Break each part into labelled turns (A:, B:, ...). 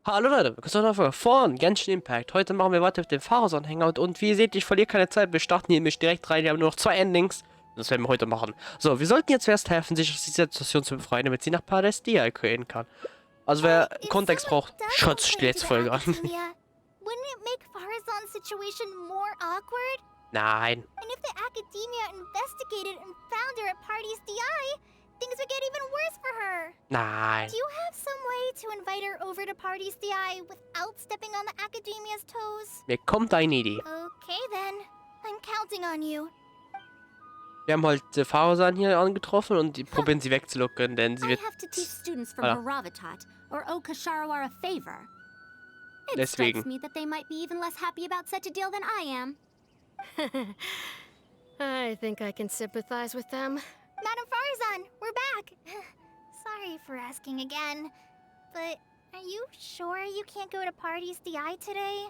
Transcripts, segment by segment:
A: Hallo Leute, willkommen zu einer Folge von Genshin Impact. Heute machen wir weiter mit dem Faruzan Hangout und wie ihr seht, ich verliere keine Zeit. Wir starten hier nämlich direkt rein. Wir haben nur noch 2 Endings. Das werden wir heute machen. So, wir sollten jetzt erst helfen, sich aus dieser Situation zu befreien, damit sie nach Palästina gehen kann. Also wer Kontext braucht, schaut sich die letzte Folge an.
B: Wouldn't it make Faruzan's situation more awkward?
A: Nein.
B: And if the academia investigated and found her at Party's DI, things would get even worse for her.
A: Nein.
B: Do you have some way to invite her over to Party's DI without stepping on the academia's toes?
A: Mir kommt eine Idee.
B: Okay then, I'm counting on you.
A: Wir haben halt Faruzan hier angetroffen und die probieren sie wegzulocken, denn sie
C: I
A: wird...
C: have to teach students from
A: Voilà.
C: Haravatat or Okasharawar a favor. It
A: Deswegen.
C: strikes me that they might be even less happy about such a deal than I am.
D: I think I can sympathize with them.
B: Madam Faruzan, we're back. Sorry for asking again, but are you sure you can't go to Party's DI today?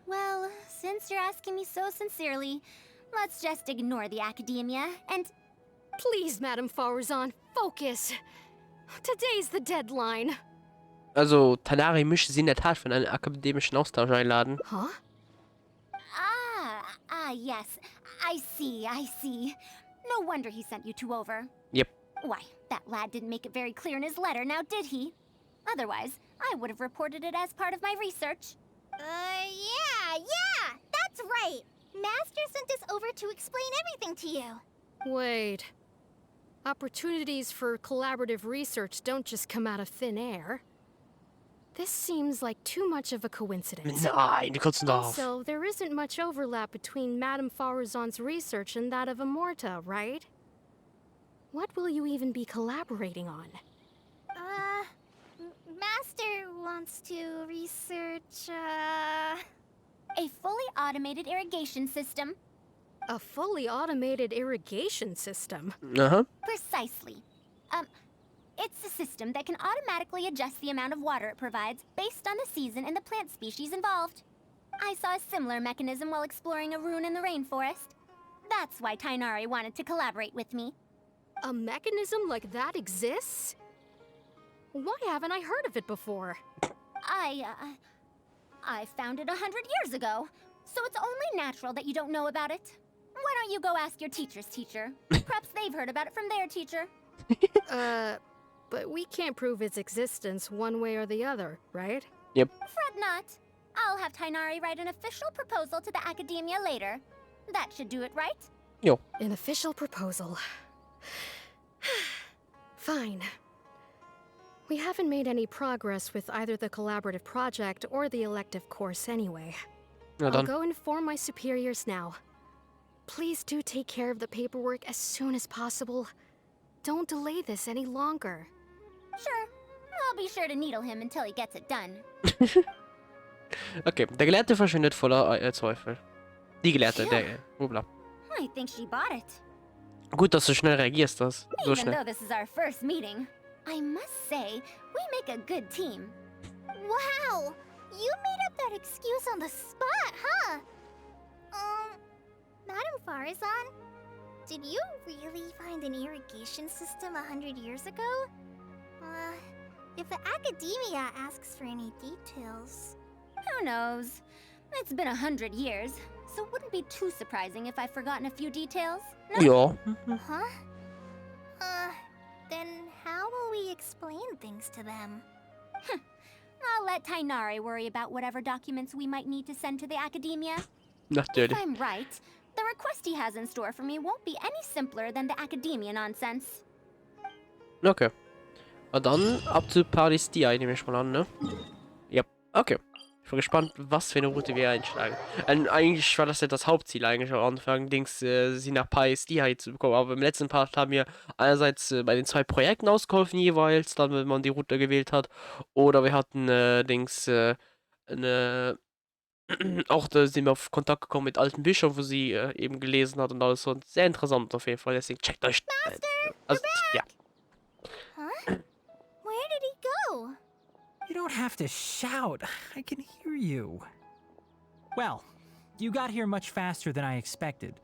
C: Well, since you're asking me so sincerely, let's just ignore the academia and...
D: Please, Madam Faruzan, focus. Today's the deadline.
A: Also, Tanari möchte sie in der Tat für einen akademischen Austausch einladen.
D: Huh?
C: Yes. I see. No wonder he sent you two over.
A: Yep.
C: Why, that lad didn't make it very clear in his letter, now did he? Otherwise, I would have reported it as part of my research.
B: Yeah, that's right. Master sent us over to explain everything to you.
D: Wait. Opportunities for collaborative research don't just come out of thin air. This seems like too much of a coincidence.
A: Nein, die kotzen doch auf.
D: Also, there isn't much overlap between Madame Faruzan's research and that of Amorta, right? What will you even be collaborating on?
B: Master wants to research,
C: A fully automated irrigation system.
D: A fully automated irrigation system?
A: Aha.
C: Precisely. It's a system that can automatically adjust the amount of water it provides based on the season and the plant species involved. I saw a similar mechanism while exploring a rune in the rainforest. That's why Tainari wanted to collaborate with me.
D: A mechanism like that exists? Why haven't I heard of it before?
C: I found it 100 years ago, so it's only natural that you don't know about it. Why don't you go ask your teacher's teacher? Perhaps they've heard about it from their teacher.
D: But we can't prove its existence one way or the other, right?
A: Yep.
C: Fret not. I'll have Tainari write an official proposal to the academia later. That should do it, right?
A: Jo.
D: An official proposal. Fine. We haven't made any progress with either the collaborative project or the elective course anyway.
A: Na
D: I'll
A: dann.
D: go inform my superiors now. Please do take care of the paperwork as soon as possible. Don't delay this any longer.
C: Sure. I'll be sure to needle him until he gets it done.
A: Okay, der Gelehrte verschwindet voller Zweifel. Die Gelehrte, der... Hoppla.
C: I think she bought it.
A: Gut, dass du schnell reagierst, das. So
C: Even
A: schnell.
C: though this is our first meeting, I must say, we make a good team.
B: Wow, you made up that excuse on the spot, huh? Madam Faruzan, did you really find an irrigation system 100 years ago? If the academia asks for any details...
C: Who knows? It's been 100 years, so it wouldn't be too surprising if I've forgotten a few details. No?
A: Ja.
B: Huh? Then how will we explain things to them?
C: I'll let Tainari worry about whatever documents we might need to send to the academia. If
A: Natürlich.
C: I'm right, the request he has in store for me won't be any simpler than the academia nonsense.
A: Okay. Na dann, ab zu Paris DI nehme ich mal an, ne? Ja. Okay. Ich bin gespannt, was für eine Route wir einschlagen. Eigentlich war das ja das Hauptziel eigentlich am Anfang, sie nach Paris DI zu bekommen. Aber im letzten Part haben wir einerseits bei den 2 Projekten ausgeholfen jeweils, dann wenn man die Route gewählt hat. Oder wir hatten auch da sind wir auf Kontakt gekommen mit alten Büchern, wo sie eben gelesen hat und alles so. Sehr interessant auf jeden Fall. Deswegen checkt euch. Also, ja.
B: Huh? Where did he go?
E: You don't have to shout. I can hear you. Well, you got here much faster than I expected.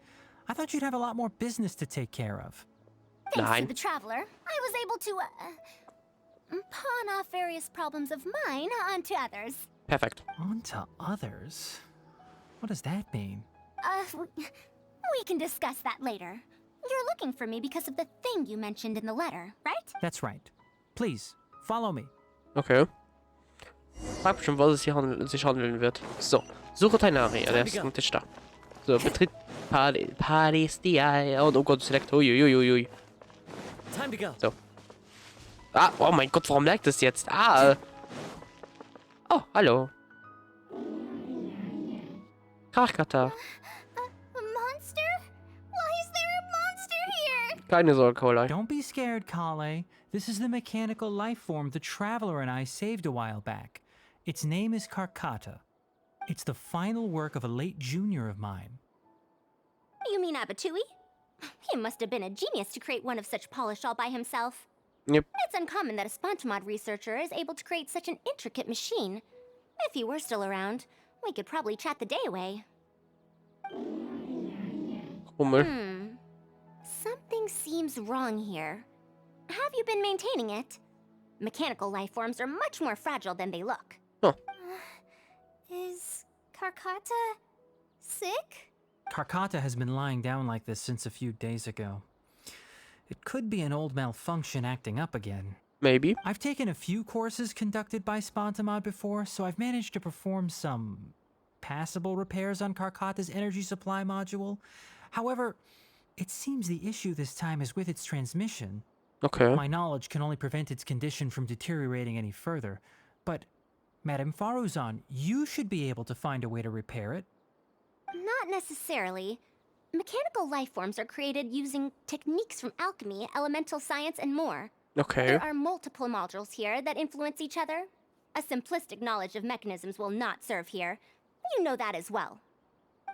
E: I thought you'd have a lot more business to take care of.
C: Thanks
A: Nein.
C: to the traveler, I was able to, pawn off various problems of mine onto others.
A: Perfekt.
E: Onto others? What does that mean?
C: We can discuss that later. You're looking for me because of the thing you mentioned in the letter, right?
E: That's right. Please, follow me.
A: Okay. Frag bestimmt, was es hier sich handeln wird. So, suche Tainari. Ja, der ist am Tisch da. So, betritt Palästia. Und oh Gott, Select. Uiuiuiui.
F: Time to go.
A: So. Ah, oh mein Gott, warum lag das jetzt? Ah. Oh, hallo. Krachkata.
B: A monster? Why is there a monster here?
A: Keine Sorge, Colai.
E: Don't be scared, Kale. This is the mechanical life form the Traveler and I saved a while back. Its name is Karkata. It's the final work of a late junior of mine.
C: You mean Abatui? He must have been a genius to create one of such polish all by himself.
A: Yep.
C: It's uncommon that a Spontamod researcher is able to create such an intricate machine. If he were still around, we could probably chat the day away.
A: Hummel.
C: Something seems wrong here. Have you been maintaining it? Mechanical life forms are much more fragile than they look.
B: Is Karkata sick?
E: Karkata has been lying down like this since a few days ago. It could be an old malfunction acting up again.
A: Maybe.
E: I've taken a few courses conducted by Spontamod before, so I've managed to perform some passable repairs on Karkata's energy supply module. However, it seems the issue this time is with its transmission.
A: Okay.
E: My knowledge can only prevent its condition from deteriorating any further. But, Madame Faruzan, you should be able to find a way to repair it.
C: Not necessarily. Mechanical life forms are created using techniques from alchemy, elemental science, and more.
A: Okay.
C: There are multiple modules here that influence each other. A simplistic knowledge of mechanisms will not serve here. You know that as well.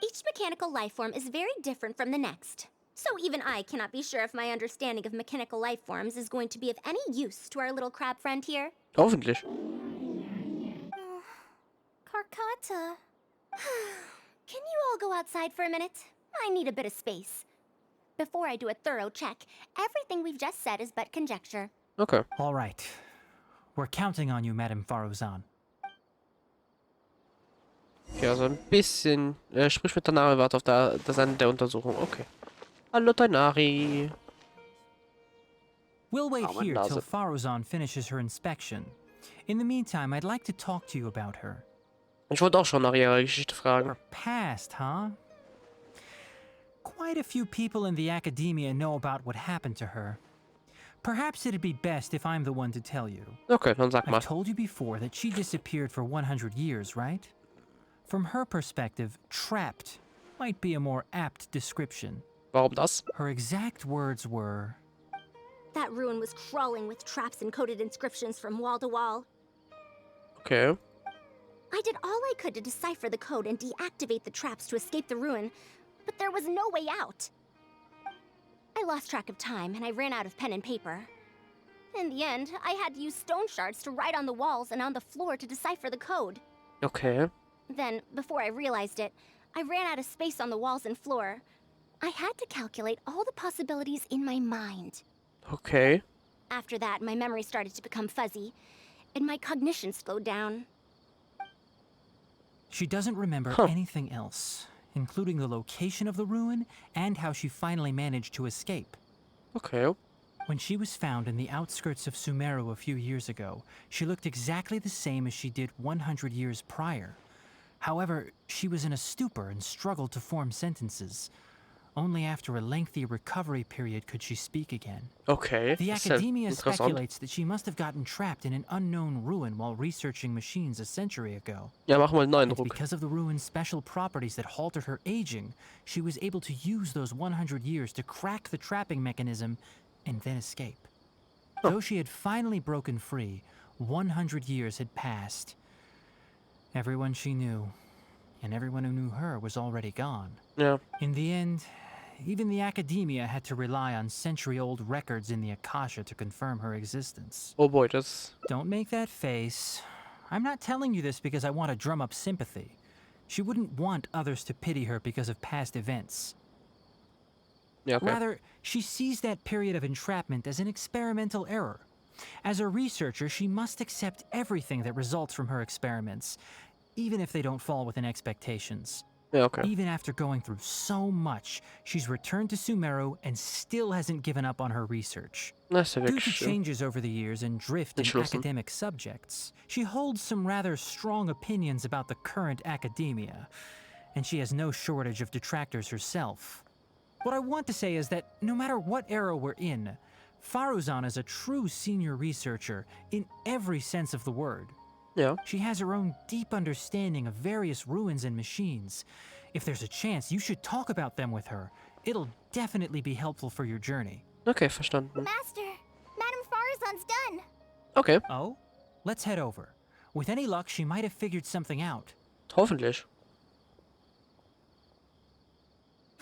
C: Each mechanical life form is very different from the next. So even I cannot be sure if my understanding of mechanical life forms is going to be of any use to our little crab friend here.
A: Hoffentlich.
B: Karkata.
C: Can you all go outside for a minute? I need a bit of space. Before I do a thorough check, everything we've just said is but conjecture.
A: Okay.
E: All right. We're counting on you, Madame Faruzan.
A: Okay, also ein bisschen. Sprich mit Tanari, warte auf das Ende der Untersuchung. Okay. Hallo, Tanari.
E: We'll wait
A: Oh,
E: here
A: Nase.
E: till Faruzan finishes her inspection. In the meantime, I'd like to talk to you about her.
A: Ich wollte auch schon nach ihrer Geschichte fragen.
E: Her past, huh? Quite a few people in the academia know about what happened to her. Perhaps it'd be best if I'm the one to tell you.
A: Okay, dann sag mal.
E: I've told you before that she disappeared for 100 years, right? From her perspective, trapped might be a more apt description.
A: Warum das?
E: Her exact words were,
C: That ruin was crawling with traps and coded inscriptions from wall to wall.
A: Okay.
C: I did all I could to decipher the code and deactivate the traps to escape the ruin, but there was no way out. I lost track of time and I ran out of pen and paper. In the end, I had to use stone shards to write on the walls and on the floor to decipher the code.
A: Okay.
C: Then, before I realized it, I ran out of space on the walls and floor. I had to calculate all the possibilities in my mind.
A: Okay.
C: After that, my memory started to become fuzzy, and my cognition slowed down.
E: she doesn't remember
A: Huh.
E: anything else, including the location of the ruin and how she finally managed to escape.
A: Okay.
E: When she was found in the outskirts of Sumeru a few years ago, she looked exactly the same as she did 100 years prior. However, she was in a stupor and struggled to form sentences. Only after a lengthy recovery period could she speak again.
A: Okay.
E: The
A: Das ist ja
E: academia
A: interessant.
E: speculates that she must have gotten trapped in an unknown ruin while researching machines a century ago.
A: Ja, mach mal einen
E: And
A: Eindruck.
E: because of the ruin's special properties that halted her aging, she was able to use those 100 years to crack the trapping mechanism and then escape. Though she had finally broken free, 100 years had passed. Everyone she knew, and everyone who knew her, was already gone.
A: Ja.
E: In the end, even the academia had to rely on century-old records in the Akasha to confirm her existence.
A: Oh boy, das.
E: Don't make that face. I'm not telling you this because I want to drum up sympathy. She wouldn't want others to pity her because of past events.
A: Ja, okay.
E: Rather, she sees that period of entrapment as an experimental error. As a researcher, she must accept everything that results from her experiments, even if they don't fall within expectations.
A: Ja, okay.
E: Even after going through so much, she's returned to Sumeru and still hasn't given up on her research.
A: Na, ist ja
E: Due to
A: wirklich
E: changes over the years and drift in
A: entschlossen.
E: academic subjects, she holds some rather strong opinions about the current academia, and she has no shortage of detractors herself. What I want to say is that no matter what era we're in, Faruzan is a true senior researcher in every sense of the word.
A: Ja.
E: She has her own deep understanding of various ruins and machines. If there's a chance, you should talk about them with her. It'll definitely be helpful for your journey.
A: Okay, verstanden.
B: Master, Madame Faruzan's done.
A: Okay,
E: Oh? Let's head over. With any luck, she might have figured something out.
A: hoffentlich.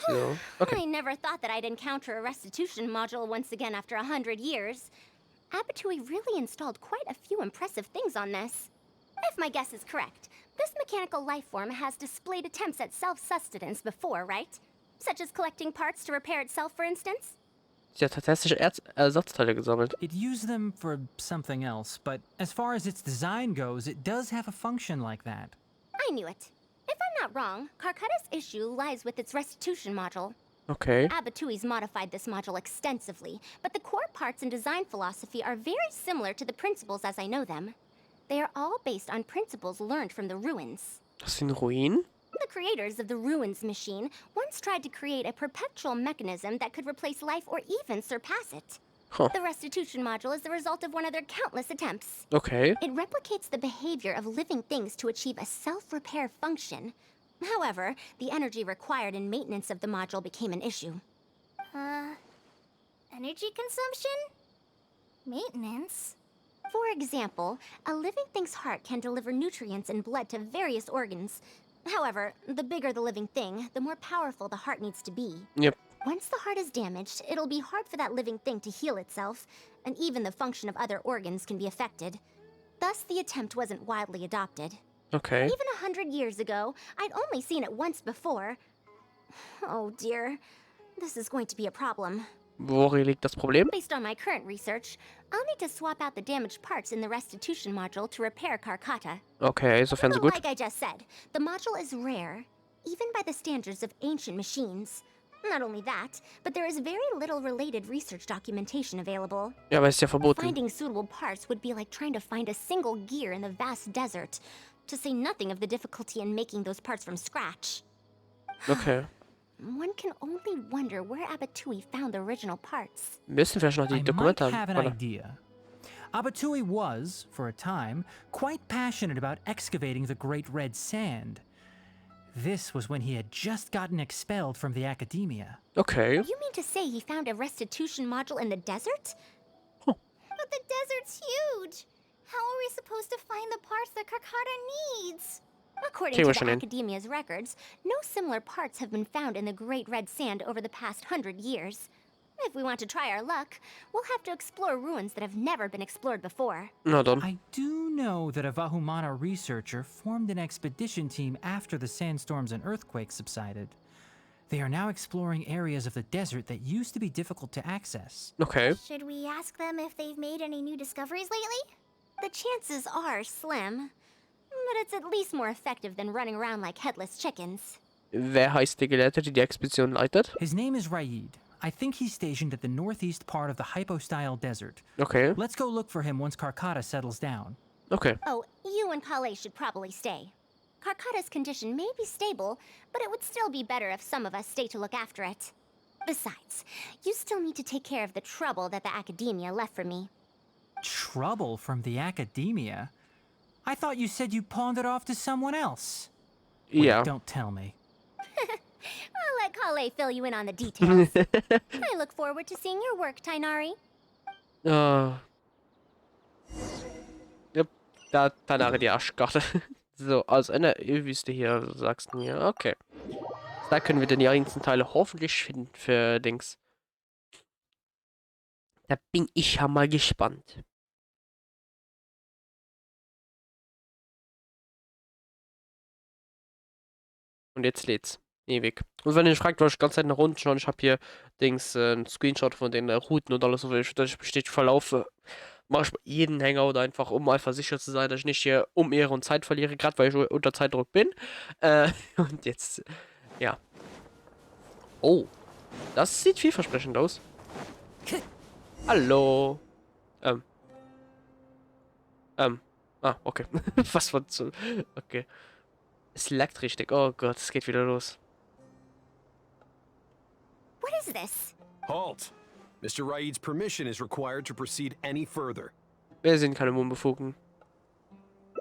A: So, okay.
C: I never thought that I'd encounter a restitution module once again after 100 years. Abattoir really installed quite a few impressive things on this. If my guess is correct, this mechanical life form has displayed attempts at self-sustenance before, right? Such as collecting parts to repair itself, for instance?
A: Sie hat tatsächlich Ersatzteile gesammelt.
E: It used them for something else, but as far as its design goes, it does have a function like that.
C: I knew it. If I'm not wrong, Carcata's issue lies with its restitution module.
A: Okay.
C: Abattoir's modified this module extensively, but the core parts and design philosophy are very similar to the principles as I know them. They are all based on principles learned from the ruins.
A: Das sind Ruinen?
C: The creators of the Ruins machine once tried to create a perpetual mechanism that could replace life or even surpass it.
A: Huh.
C: The restitution module is the result of one of their countless attempts.
A: Okay.
C: It replicates the behavior of living things to achieve a self-repair function. However, the energy required in maintenance of the module became an issue.
B: Energy consumption? Maintenance?
C: For example, a living thing's heart can deliver nutrients and blood to various organs. However, the bigger the living thing, the more powerful the heart needs to be.
A: Yep.
C: Once the heart is damaged, it'll be hard for that living thing to heal itself, and even the function of other organs can be affected. Thus, the attempt wasn't widely adopted.
A: Okay.
C: Even 100 years ago, I'd only seen it once before. Oh dear, this is going to be a problem.
A: Worin liegt das Problem?
C: Based on my current research, I'll need to swap out the damaged parts in the restitution module to repair Carcata.
A: Okay, sofern so
C: But
A: gut.
C: like I just said, the module is rare, even by the standards of ancient machines. Not only that, but there is very little related research documentation available.
A: Ja, aber ist ja verboten.
C: Finding suitable parts would be like trying to find a single gear in the vast desert, to say nothing of the difficulty in making those parts from scratch.
A: Okay.
C: One can only wonder where Abattoir found the original parts.
A: Wir müssen vielleicht noch die
E: I might
A: Dokumente
E: have an
A: haben.
E: idea. Abattoir was, for a time, quite passionate about excavating the Great Red Sand. This was when he had just gotten expelled from the academia.
A: Okay.
C: You mean to say he found a restitution module in the desert?
B: But the desert's huge! How are we supposed to find the parts that Carcata needs?
C: According
A: Okay,
C: to
A: what's
C: the
A: your name?
C: Academia's records, no similar parts have been found in the Great Red Sand over the past 100 years. If we want to try our luck, we'll have to explore ruins that have never been explored before.
A: Na dann.
E: I do know that a Vahumana researcher formed an expedition team after the sandstorms and earthquakes subsided. They are now exploring areas of the desert that used to be difficult to access.
A: Okay.
B: Should we ask them if they've made any new discoveries lately?
C: The chances are slim, but it's at least more effective than running around like headless chickens.
A: Wer heißt der Gelehrte, die die Expedition leitet?
E: His name is Raid. I think he's stationed at the northeast part of the Hypostyle Desert.
A: Okay.
E: Let's go look for him once Carcata settles down.
A: Okay.
C: Oh, you and Kale should probably stay. Carcata's condition may be stable, but it would still be better if some of us stay to look after it. Besides, you still need to take care of the trouble that the Academia left for me.
E: Trouble from the academia? I thought you said you pawned it off to someone else. Wait,
A: Ja.
E: don't tell me.
C: I'll let Kale fill you in on the details. I look forward to seeing your work, Tainari.
A: Ja, danach die Arschkarte. So, also eine Wüste hier, sagst du mir. Okay. Da können wir dann die einzelnen Teile hoffentlich finden für Dings. Da bin ich ja mal gespannt. Und jetzt lädt's. Ewig. Und wenn ihr fragt, was ich die ganze Zeit nach unten schauen, ich habe hier Dings, einen Screenshot von den Routen und alles, so, dass ich besteht verlaufe. mache ich jeden Hangout einfach, um einfach sicher zu sein, dass ich nicht hier um Ehre und Zeit verliere, gerade weil ich unter Zeitdruck bin. Und jetzt, ja. Oh, das sieht vielversprechend aus. Hallo. Okay. Was war zu... Okay. Es laggt richtig. Oh Gott, es geht wieder los.
C: What is this?
F: Halt! Mr. Raid's permission is required to proceed any further.
A: Wir sind keine Unbefugten.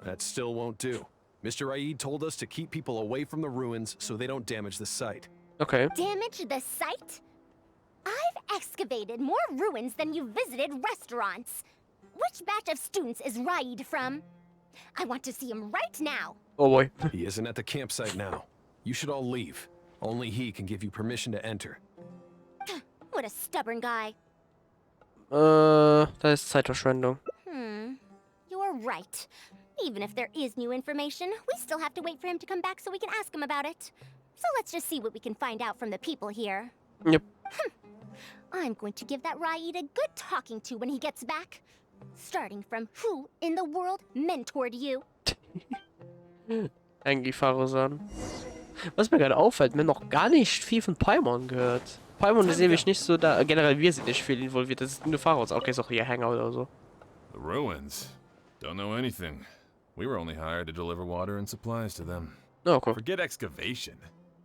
F: That still won't do. Mr. Raid told us to keep people away from the ruins so they don't damage the site.
A: Okay.
C: Damage the site? I've excavated more ruins than you've visited restaurants. Which batch of students is Raid from? I want to see him right now.
A: Oh boy.
F: He isn't at the campsite now. You should all leave. Only he can give you permission to enter.
C: What a stubborn guy.
A: Das ist Zeitverschwendung.
C: You're right. Even if there is new information, we still have to wait for him to come back so we can ask him about it. So let's just see what we can find out from the people here.
A: Yep.
C: I'm going to give that Raid a good talking to when he gets back. Starting from who in the world mentored you?
A: Eigentlich Faruzan. Was mir gerade auffällt, mir noch gar nicht viel von Paimon gehört. Paimon ist nämlich nicht so da. Generell, wir sind nicht viel involviert. Das ist nur Faruz. Okay, ist auch hier Hangout oder so.
G: The ruins? Don't know anything. We were only hired to deliver water and supplies to them.
A: Oh, okay.
G: Forget excavation.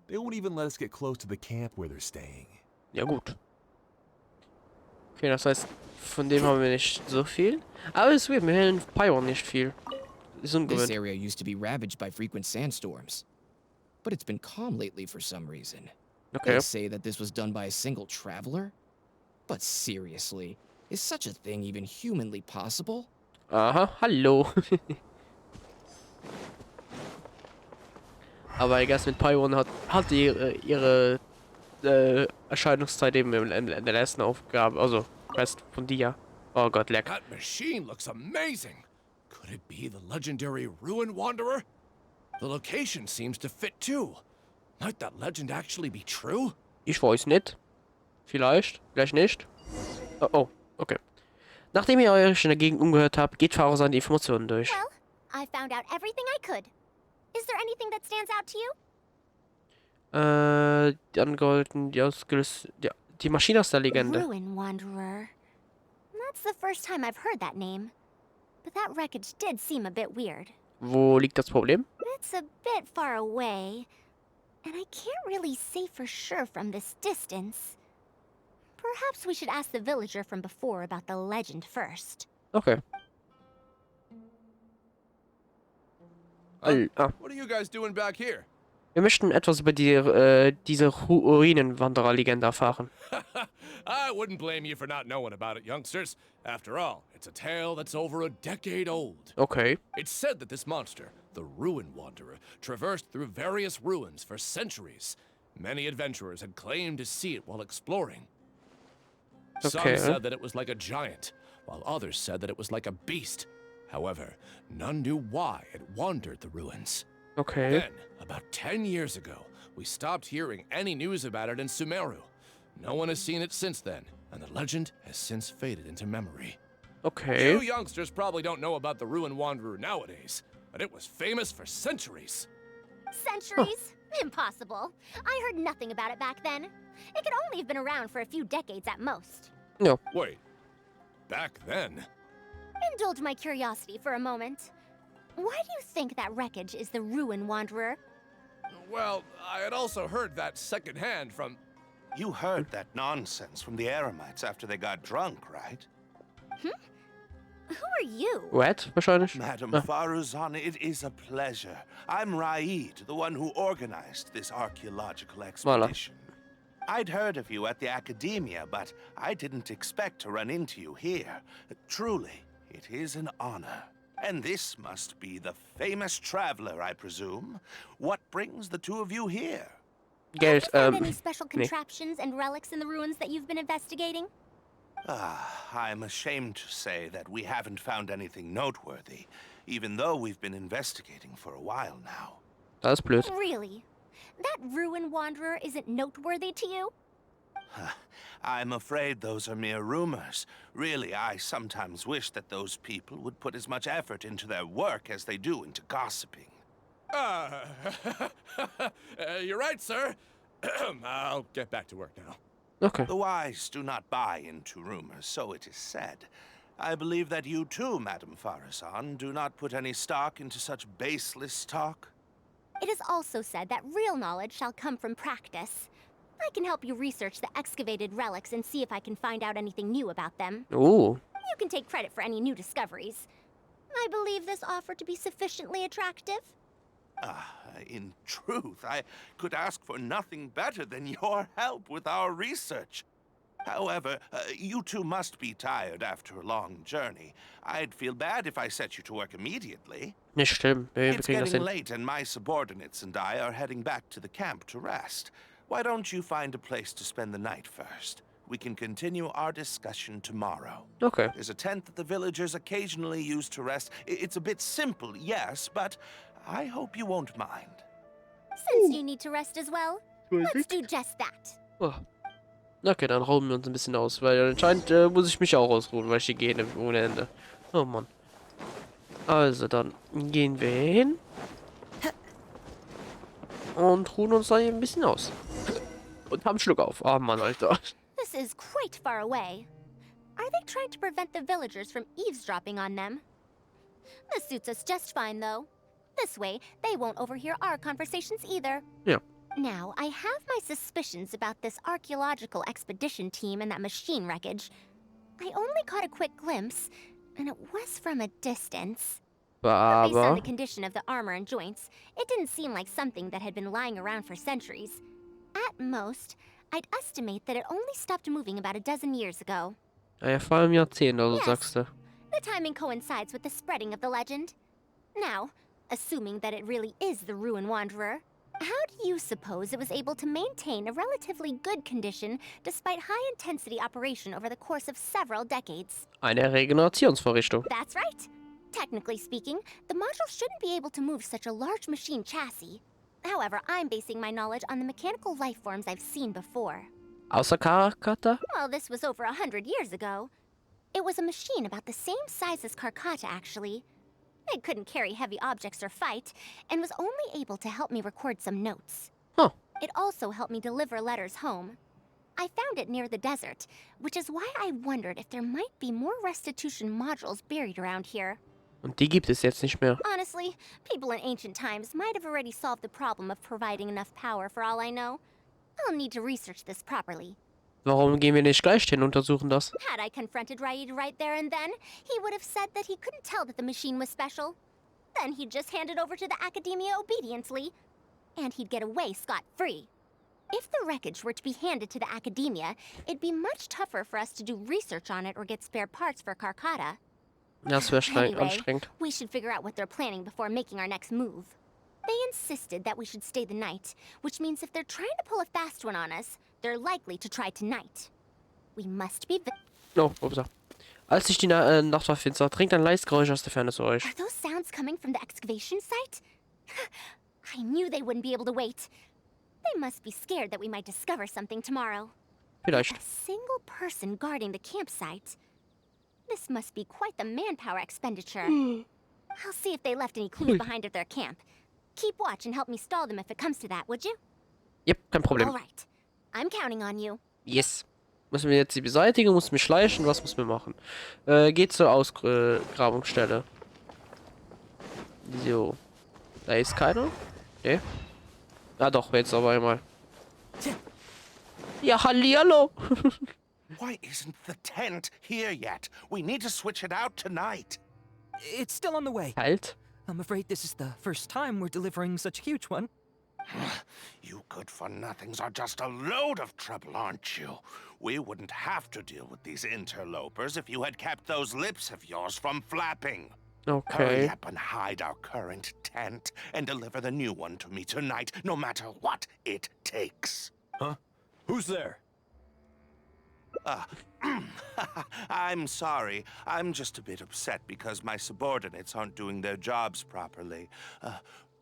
G: They won't even let us get close to the camp where they're staying.
A: Ja, gut. Okay, das heißt, von dem haben wir nicht so viel. Aber es wird mir in Paimon nicht viel. Ist
H: This
A: ungewöhnlich.
H: area used to be ravaged by frequent sandstorms, but it's been calm lately for some reason.
A: Okay.
H: They say that this was done by a single traveler? But seriously, is such a thing even humanly possible?
A: Aha, hallo. Aber ich guess mit Paimon hat ihre Erscheinungszeit eben in der letzten Aufgabe, also Rest von dir. Oh Gott, leck.
I: That machine looks amazing. Could it be the legendary Ruinenwanderer? The location seems to fit too. Might that legend actually be true?
A: Ich weiß nicht. Vielleicht nicht. Oh, okay. Nachdem ihr euch in der Gegend umgehört habt, geht Faruzan die Informationen durch.
C: Well, I found out everything I could. Is there anything that stands out to you?
A: Die angeholten, die Maschine aus der Legende.
C: Ruinenwanderer. That's the first time I've heard that name. But that wreckage did seem a bit weird.
A: Wo liegt das Problem?
C: It's a bit far away, and I can't really say for sure from this distance. Perhaps we should ask the villager from before about the legend first.
A: Okay.
I: What are you guys doing back here?
A: Wir möchten etwas über diese Ruinenwanderer-Legende erfahren.
I: I wouldn't blame you for not knowing about it, youngsters. After all, it's a tale that's over a decade old.
A: Okay.
I: It's said that this monster, the Ruinenwanderer, traversed through various ruins for centuries. Many adventurers had claimed to see it while exploring.
A: Okay.
I: Some said that it was like a giant, while others said that it was like a beast. However, none knew why it wandered the ruins.
A: Okay.
I: Then, about 10 years ago, we stopped hearing any news about it in Sumeru. No one has seen it since then, and the legend has since faded into memory.
A: Okay.
I: You youngsters probably don't know about the Ruinenwanderer nowadays, but it was famous for centuries.
C: Centuries? Impossible. I heard nothing about it back then. It could only have been around for a few decades at most.
A: No.
I: Wait, back then?
C: Indulge my curiosity for a moment. Why do you think that wreckage is the Ruinenwanderer?
I: Well, I had also heard that secondhand from...
J: You heard that nonsense from the Eremites after they got drunk, right?
C: Who are you?
A: What? Wahrscheinlich.
J: Madam
A: Ah.
J: Faruzan, it is a pleasure. I'm Raid, the one who organized this archaeological expedition. I'd heard of you at the academia, but I didn't expect to run into you here. Truly, it is an honor. And this must be the famous traveler, I presume. What brings the two of you here?
A: Geld,
C: Have you found any special
A: nee.
C: contraptions and relics in the ruins that you've been investigating?
J: I'm ashamed to say that we haven't found anything noteworthy, even though we've been investigating for a while now.
A: Das ist blöd.
C: Really? That Ruinenwanderer isn't noteworthy to you?
J: I'm afraid those are mere rumors. Really, I sometimes wish that those people would put as much effort into their work as they do into gossiping.
I: You're right, sir. I'll get back to work now.
A: Okay.
J: The wise do not buy into rumors, so it is said. I believe that you too, Madam Faruzan, do not put any stock into such baseless talk.
C: It is also said that real knowledge shall come from practice. I can help you research the excavated relics and see if I can find out anything new about them.
A: Oh.
C: You can take credit for any new discoveries. I believe this offer to be sufficiently attractive.
J: In truth, I could ask for nothing better than your help with our research. However, you two must be tired after a long journey. I'd feel bad if I set you to work immediately.
A: Nicht schlimm. Wir
J: It's
A: kriegen das
J: getting
A: hin.
J: late and my subordinates and I are heading back to the camp to rest. Why don't you find a place to spend the night first? We can continue our discussion tomorrow.
A: Okay.
J: There's a tent that the villagers occasionally use to rest. It's a bit simple, yes, but I hope you won't mind.
C: Since you need to rest as well, let's do just that.
A: Oh. Okay, dann ruhen wir uns ein bisschen aus, weil anscheinend muss ich mich auch ausruhen, weil ich hier gehe ohne Ende. Oh Mann. Also, dann gehen wir hin. Und ruhen uns da hier ein bisschen aus. Und haben einen Schluck auf. Oh Mann, Alter.
C: This is quite far away. Are they trying to prevent the villagers from eavesdropping on them? This suits us just fine, though. This way, they won't overhear our conversations either.
A: Ja.
C: Now, I have my suspicions about this archaeological expedition team and that machine wreckage. I only caught a quick glimpse, and it was from a distance. But based on
A: Aber
C: the condition of the armor and joints, it didn't seem like something that had been lying around for centuries. At most, I'd estimate that it only stopped moving about a dozen years ago.
A: ja, vor einem Jahrzehnt, oder
C: Yes.
A: sagst du?
C: The timing coincides with the spreading of the legend. Now, assuming that it really is the Ruinenwanderer, how do you suppose it was able to maintain a relatively good condition despite high-intensity operation over the course of several decades?
A: Eine Regenerationsvorrichtung.
C: That's right. Technically speaking, the module shouldn't be able to move such a large machine chassis. However, I'm basing my knowledge on the mechanical life forms I've seen before.
A: Außer Karakata?
C: Well, this was over 100 years ago. It was a machine about the same size as Karkata, actually. It couldn't carry heavy objects or fight, and was only able to help me record some notes.
A: Huh.
C: It also helped me deliver letters home. I found it near the desert, which is why I wondered if there might be more restitution modules buried around here.
A: Und die gibt es jetzt nicht mehr.
C: Honestly, people in ancient times might have already solved the problem of providing enough power for all I know. I'll need to research this properly.
A: Warum gehen wir nicht gleich hin und untersuchen das?
C: Had I confronted Raid right there and then, he would have said that he couldn't tell that the machine was special. Then he'd just hand it over to the Academia obediently, and he'd get away scot-free. If the wreckage were to be handed to the Academia, it'd be much tougher for us to do research on it or get spare parts for Karkata.
A: Das wäre
C: Anyway,
A: anstrengend.
C: we should figure out what they're planning before making our next move. They insisted that we should stay the night, which means if they're trying to pull a fast one on us, they're likely to try tonight. We must be
A: Oh, upsa. Als sich die Nacht war finster, dringt ein leises Geräusch aus der Ferne zu euch.
C: Are those sounds coming from the excavation site? I knew they wouldn't be able to wait. They must be scared that we might discover something tomorrow.
A: Vielleicht.
C: A single person guarding the campsite. This must be quite the manpower expenditure. I'll see if they left any clues behind at their camp. Keep watch and help me stall them if it comes to that, would you?
A: Yep, kein Problem.
C: All right. I'm counting on you.
A: Yes. Müssen wir jetzt sie beseitigen, müssen wir schleichen, was müssen wir machen? Geht zur Ausgrabungsstelle. So. Da ist keiner? Ne? Ah doch, jetzt aber einmal. Ja, hallihallo!
J: Why isn't the tent here yet? We need to switch it out tonight.
K: It's still on the way.
A: Halt.
K: I'm afraid this is the first time we're delivering such a huge one.
J: You good-for-nothings are just a load of trouble, aren't you? We wouldn't have to deal with these interlopers if you had kept those lips of yours from flapping. Hurry
A: Okay.
J: up and hide our current tent and deliver the new one to me tonight, no matter what it takes.
F: Huh? Who's there?
J: I'm sorry. I'm just a bit upset because my subordinates aren't doing their jobs properly.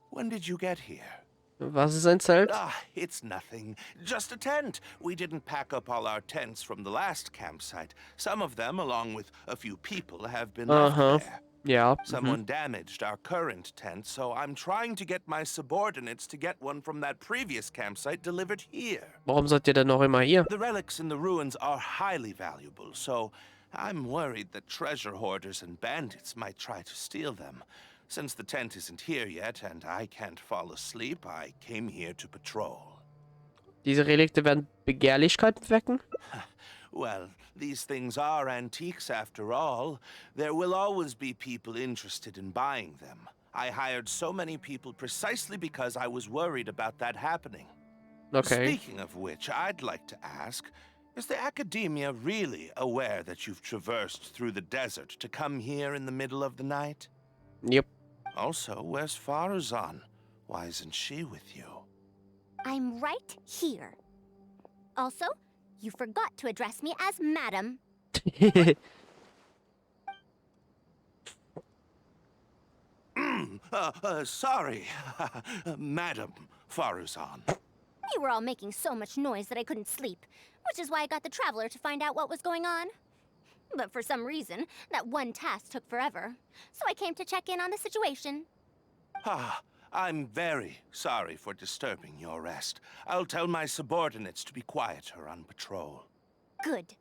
J: When did you get here?
A: Was ist ein Zelt?
J: Ah, it's nothing. Just a tent. We didn't pack up all our tents from the last campsite. Some of them, along with a few people, have been left there.
A: Ja.
J: Someone damaged our current tent, so I'm trying to get my subordinates to get one from that previous campsite delivered here.
A: Warum seid ihr denn noch immer hier?
J: The relics in the ruins are highly valuable, so I'm worried that treasure hoarders and bandits might try to steal them. Since the tent isn't here yet and I can't fall asleep, I came here to patrol.
A: Diese Relikte werden Begehrlichkeiten wecken?
J: Well, these things are antiques after all. There will always be people interested in buying them. I hired so many people precisely because I was worried about that happening.
A: Okay.
J: Speaking of which, I'd like to ask, is the Academia really aware that you've traversed through the desert to come here in the middle of the night?
A: Yep.
J: Also, where's Faruzan? Why isn't she with you?
C: I'm right here. Also, you forgot to address me as Madam.
J: Sorry, Madam Faruzan.
C: You were all making so much noise that I couldn't sleep, which is why I got the Traveler to find out what was going on. But for some reason, that one task took forever, so I came to check in on the situation.
J: I'm very sorry for disturbing your rest. I'll tell my subordinates to be quieter on patrol.
C: Good.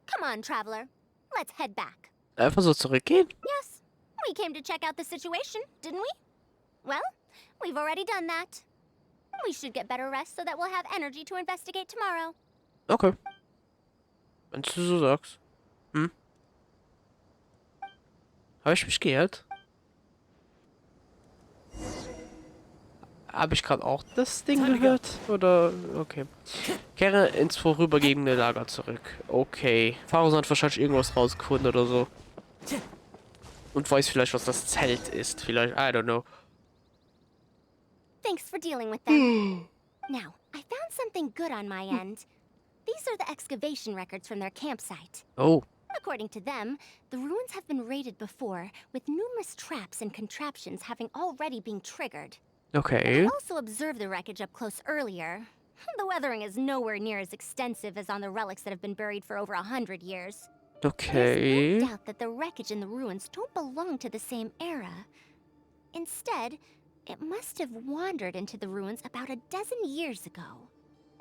C: Come on, Traveler. Let's head back.
A: Einfach so zurückgehen?
C: Yes. We came to check out the situation, didn't we? Well, we've already done that. We should get better rest so that we'll have energy to investigate tomorrow.
A: Okay. Wenn du so sagst. Habe ich mich geirrt? Habe ich gerade auch das Ding gehört? Oder? Okay. Kehre ins vorübergehende Lager zurück. Okay. Faruzan hat wahrscheinlich irgendwas rausgefunden oder so. Und weiß vielleicht, was das Zelt ist. Vielleicht, I don't know.
C: Thanks for dealing with them. Now, I found something good on my end. These are the excavation records from their campsite.
A: Oh.
C: According to them, the ruins have been raided before, with numerous traps and contraptions having already been triggered.
A: Okay.
C: I also observed the wreckage up close earlier. The weathering is nowhere near as extensive as on the relics that have been buried for over 100 years.
A: Okay.
C: There's no doubt that the wreckage in the ruins don't belong to the same era. Instead, it must have wandered into the ruins about a dozen years ago.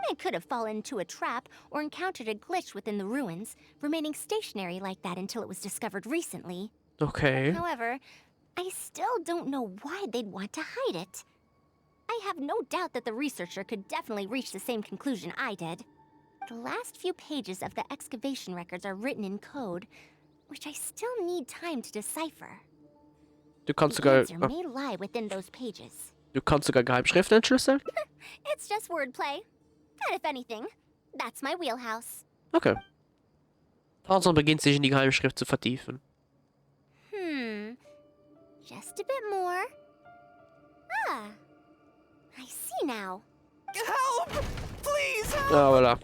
C: It could have fallen into a trap or encountered a glitch within the ruins, remaining stationary like that until it was discovered recently.
A: Okay.
C: However, I still don't know why they'd want to hide it. I have no doubt that the researcher could definitely reach the same conclusion I did. The last few pages of the excavation records are written in code, which I still need time to decipher.
A: Du kannst
C: The
A: sogar...
C: answer may lie within those pages.
A: Du kannst sogar Geheimschriften entschlüsseln?
C: It's just wordplay. And if anything, that's my wheelhouse.
A: Okay. Faruzan beginnt sich in die Geheimschrift zu vertiefen.
C: Just a bit more. Ah, I see now.
K: Help! Please help!
A: Ah, voilà.